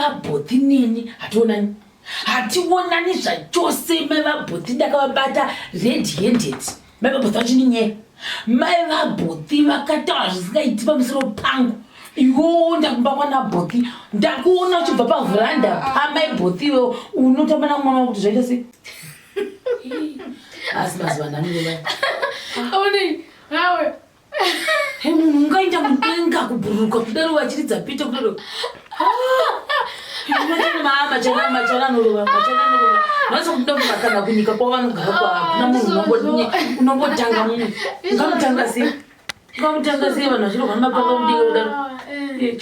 MaiBothy nini hationani. Hatiwonani zvachose MaiBothy ndakavabata red-handed. MaiBothy vachininye. MaiBothy vakataura zvisingaiti pamusoro pangu. Iwo ndakumba kwana Bothy. Ndakuona uchibva pavhuranda paMaiBothy wewe unotamba namwana wako kuti zvaita sei? Asi mazuva nani wewe. Aone, nawe. Hey, munhu ungaita mudenga kubhuruka kudaro wachiridza pita kudaro. Mama chana norova. Naso kuda kumakana kunyika kwa vanogara kwa hakuna munhu unombotanga munhu. Ngamutanga sei vanhu vachirogwa namapanga mudenga kudaro.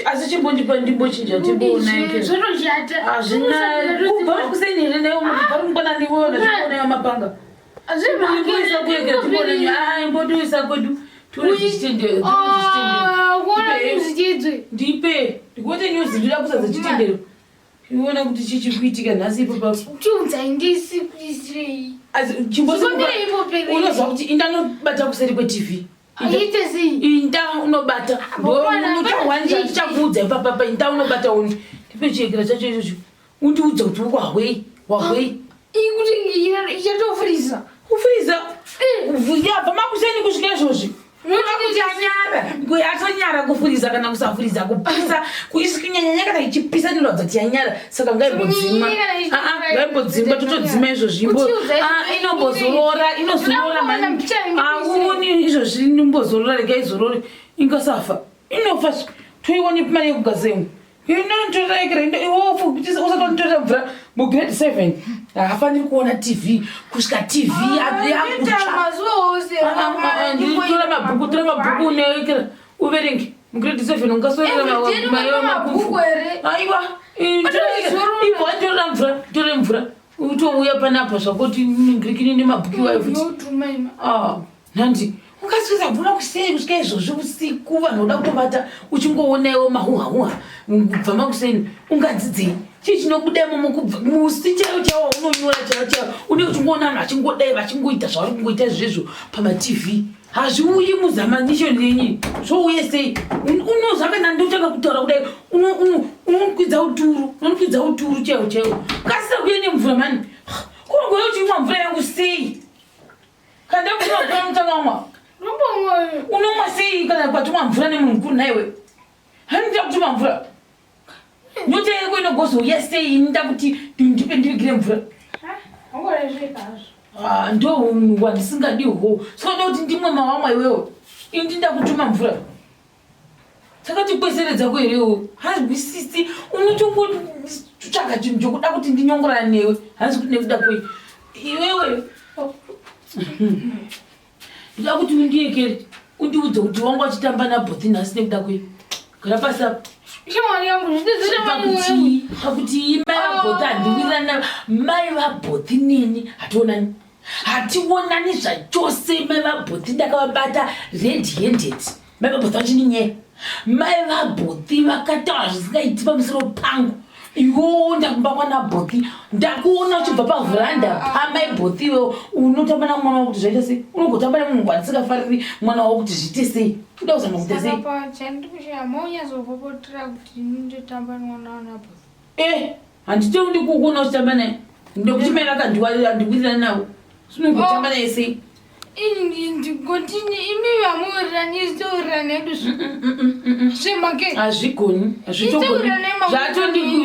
Asi chimbondipa ndimbochinja timbona yake. Zvinoshata. Hazvina kubva kuseni here nayo munhu parungana niwo nazvikuona yamapanga. Azvimboisa kuegera timbona nyaya imbotoisa kwedu. Turizvitendero. Ndipe. Ndikuti nyuzi ndida kusadza chitendero. Uona kuti chichikuitika nhasi ipo papo. Chiunza indisi kuisirei. Asi chimbosoka. Unozwa kuti indanobata kuseri kweTV. Aite sei? Inda unobata. Unotawanza tichakuudza ipapa inda unobata uni. Ndipe chiegera chacho ichocho. Undiudza kuti wahwei. Ikuti ichatofuriza. Kufuriza? Yabva makuseni kusvika izvozvi. Kuyatonyara kufuriza kana kusafuriza kupisa kuisikinyanya kana ichipisa ndinoudza kuti yanyara saka ngaibodzima totodzima izvozvi inozorora mani auni izvozvi inombozorora rega izorore ingasafa inofa toiwani mari yekugazemu usatonitorera mvura mugrade 7 haafaniri kuona TV kusvika TV tora mabhuku uneekera uverenge mugrade 7 ungasorera mabhuku aiwa torera mvura utouya panapa zvakuti ngirikini nemabhuku iwayo futi nhandi ungasvisa bvuna kuseni kusvika izvozvi usiku vanhu uda kutovata uchingoonewo mahuhahuha kubva makuseni ungadzidzei chii chinobudemo musi chaiwo unonyora chaiwo unenge uchingoona vanhu vachingodai vachingoita zvavari kungoita izvezvo pamatv hazviuyi muzamanishoni yenyu zvouye sei unozva kana ndotanga kutaura kudai unokwidza uturu chaiwo ngasisa kuye nemvura mani kunogoya uchimwa mvura yangu sei kana ndakuaa mutanga wamwa unomwa sei kana kwatomwa mvura nemunhu mukuru naiwe handida kutomwa mvura nyoteeko inogozouya sei nda kuti ndipe ndivigire mvura ndo wandisingadiho saka kuti ndimwe mawamwa iwewo indinda kutoma mvura saka tikweseredza kuherewo hazwisisi unotongotsvaga chinhu chokuda kuti ndinyongorana newe hanzi kuti nekuda kwei iwewe ndida kuti undiekere undiudze kuti wanga wachitamba naBothy nhasi nekuda kwei gara pasi apa pakuti MaiBothy handiwirirana MaiBothy nini hationani hationani zvachose MaiBothy ndakavabata red-handed. MaiBothy vachininye. MaiBothy vakataura zvisingaiti pamusoro pangu. Iwo ndakumba kwana Bothy. Ndakuona uchibva pavhuranda paMaiBothy wewe unotamba namwana wako kuti zvaita sei? Unogotamba nemunhu wandisikafariri mwana wako kuti zviite sei? Uda kuzama kuita sei? Saka chandikushaya monyazopopotera kuti ndotamba nemwana waBothy. Handitendi kukuona uchitamba naye. Ndokuti mai vakandiwirirana nawo. Sinogotamba naye sei? Ndingotini imi vamuwirirana istowirirana nedu zvemake hazvigoni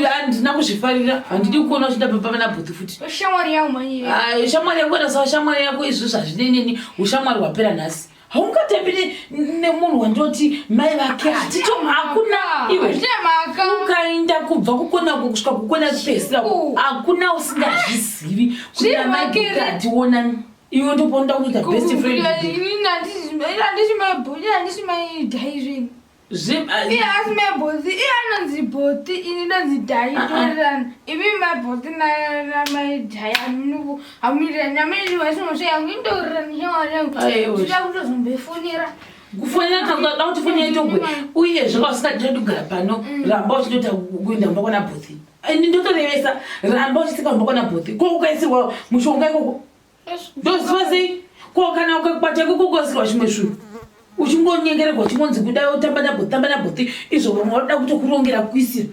handina kuzvifarira handidi kuona uchitamba pamba naBothy futi. Shamwari yangu manyire. Shamwari yangu anasawa shamwari yako izvozvo hazvineneni ushamwari hwapera nhasi. Haungatambi nemunhu wandoti mai vake hakuna iwe ukaenda kubva kukonako kusvika kukona kupedzisira hakuna usingazvizivi kuti MaiBothy hationani iwe ndoponda kuita best friend. Handisi MaiDhai zvino. Asi MaiBothy anonzi Bothy ini ndonzi Dhai towirirana. Ivi MaiBothy naMaiDhai hamuwirirani namai vasimosve yangu indowirirana neshamwari yangu. Ndida kutozombofonera. Kufonera kangada kuti fonera togwe uyezve vasingatodi kugara pano ramba uchitota kuenda kumba kwana Bothy. Ndinotorevesa ramba uchisika kumba kwana Bothy ko ukaisirwa mushonga ikoko ndoziva sei ko kana ukakwata ikoko ukaisirwa chimwe zvinhu uchingonyengererwa chingonzi kudai utamba naBothy izvo vamwe vanoda kutokurongera kuisira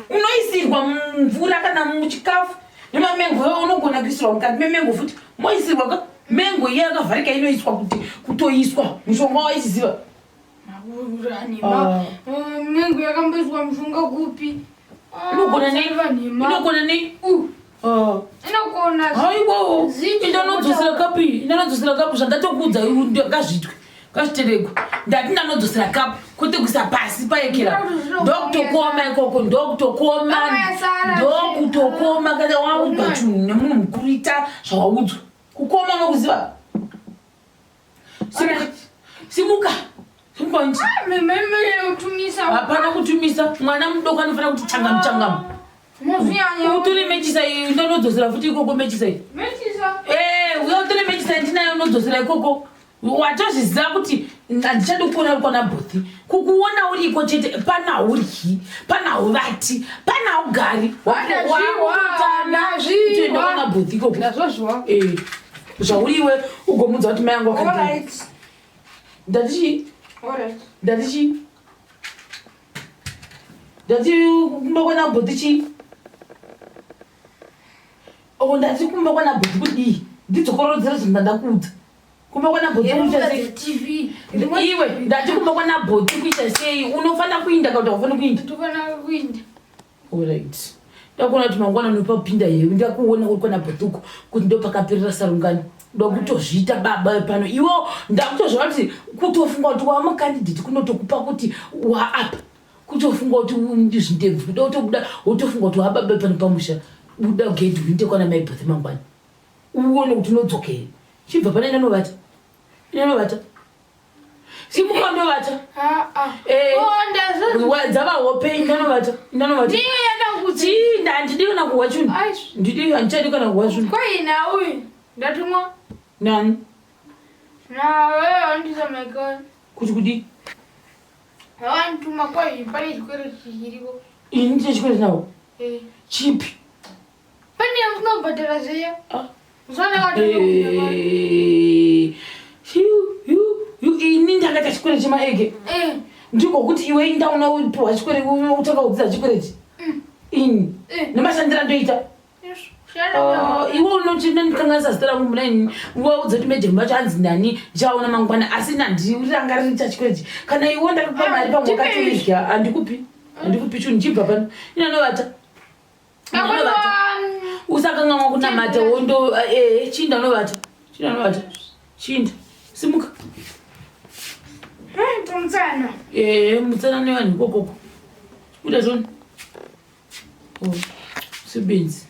unoisirwa mvura kana muchikafu nemamengo unogona kuisirwa mukati memengo futi moisirwa ka mengo iye yakavharika inoiswa kuti kutoiswa mushonga waisiziva mengo yakamboiswa mushonga kupi inogona nei inogona haiwo indanodzosera kapi zvandatokudza ndakazvitwe kazviterekwa ndati ndanodzosera kapi kwete kuisa pasi paekera ndokutokoma ikoko ndokutokoma kana waudzwa chinhu nemunhu mukuru ita zvawaudzwa kukoma nokuziva simuka nji hapana kutumisa mwana mudoko anofanira kuti changamu utore mechisa iyi ndanodzosera futi ikoko mechisa iyi uya utore mechisa ndinayo unodzosera ikoko watozviziva kuti handichadi kuona uri kwana Bothy kukuona uri iko chete pana uryi pana uvati pana ugari toenda kwana Bothy ikoko zvauriwe ugomudza kuti mai yangu akadii ndatichi kumba kwana Bothy chi ndati kumba kwana Bothy kudii ndidzokorodzera zvindandakuudza kumba kwana Bothy iwe ndati kumba kwana Bothy kuita sei unofanira kuinda kana kuti haufaniri kuinda alright ndakuona kuti mangwana unopapinda hewe ndakuona uri kwana Bothy uko kuti ndopakaperera sarungano ndokutozviita baba pano iwo ndakutozviva kuti kutofunga kuti wamakandidate kunotokupa kuti waapa kutofunga kuti ndizvindebvu kuda kutobuda wotofunga kuti wababa pano pamusha buda ugedhi uinde kwana MaiBothy mangwana uone kuti unodzokei chibva pana inonovata simuka ndovata dzava hope indanovata handidiona kuhwa chunhu handichadi kana kuhwa chunhu ndatumwa nani andisamaikani kuti kudi awandituma kwai pane chikwere chichiriko ini ndine chikwere nawo chipi pane yamunobhadhara zeya ini ndakaita chikwere chemaege ndiko kuti iwe indaunopiwa chikwere utanga kudzidza chikwerechi ini nemashandira ndoita iwe unoti nandikanganisa zita rangu munaini waudza kuti mejeni vacho hanzi ndani chaona mangwana asi nandirangariri chachikwerechi kana iwe ndakupa mari pamwe wakatoidya handikupi chunhu chibva pano inanovata usakanganwa kunamata wondo chinda novata chinda simuka mutsana nevanhu ikokoko uda zvoni sebenzi